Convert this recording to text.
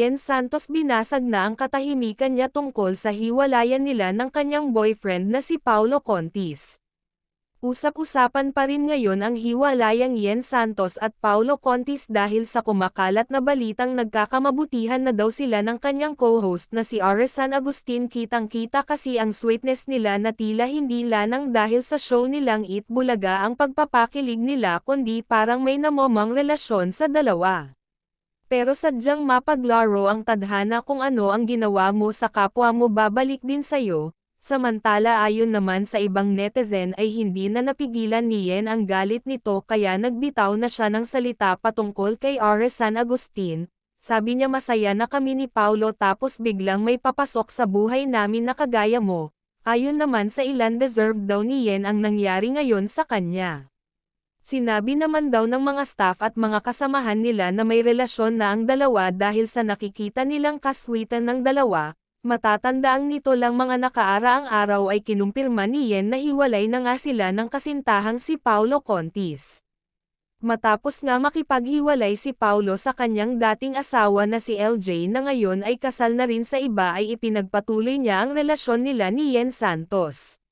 Yen Santos binasag na ang katahimikan niya tungkol sa hiwalayan nila ng kanyang boyfriend na si Paulo Contis. Usap-usapan pa rin ngayon ang hiwalayang Yen Santos at Paulo Contis dahil sa kumakalat na balitang nagkakamabutihan na daw sila ng kanyang co-host na si Aris San Agustin. Kitang-kita kasi ang sweetness nila na tila hindi lanang dahil sa show nilang Eat Bulaga ang pagpapakilig nila kundi parang may namomang relasyon sa dalawa. Pero sadyang mapaglaro ang tadhana kung ano ang ginawa mo sa kapwa mo babalik din sa'yo. Samantala ayon naman sa ibang netizen ay hindi na napigilan ni Yen ang galit nito kaya nagbitaw na siya ng salita patungkol kay Aris San Agustin. Sabi niya masaya na kami ni Paulo tapos biglang may papasok sa buhay namin na kagaya mo. Ayon naman sa ilan deserved daw ni Yen ang nangyari ngayon sa kanya. Sinabi naman daw ng mga staff at mga kasamahan nila na may relasyon na ang dalawa dahil sa nakikita nilang kaswitan ng dalawa. Matatandaan nito lang mga nakaaraang araw ay kinumpirma ni Yen na hiwalay na nga sila ng kasintahang si Paulo Contis. Matapos nga makipaghiwalay si Paulo sa kanyang dating asawa na si LJ na ngayon ay kasal na rin sa iba ay ipinagpatuloy niya ang relasyon nila ni Yen Santos.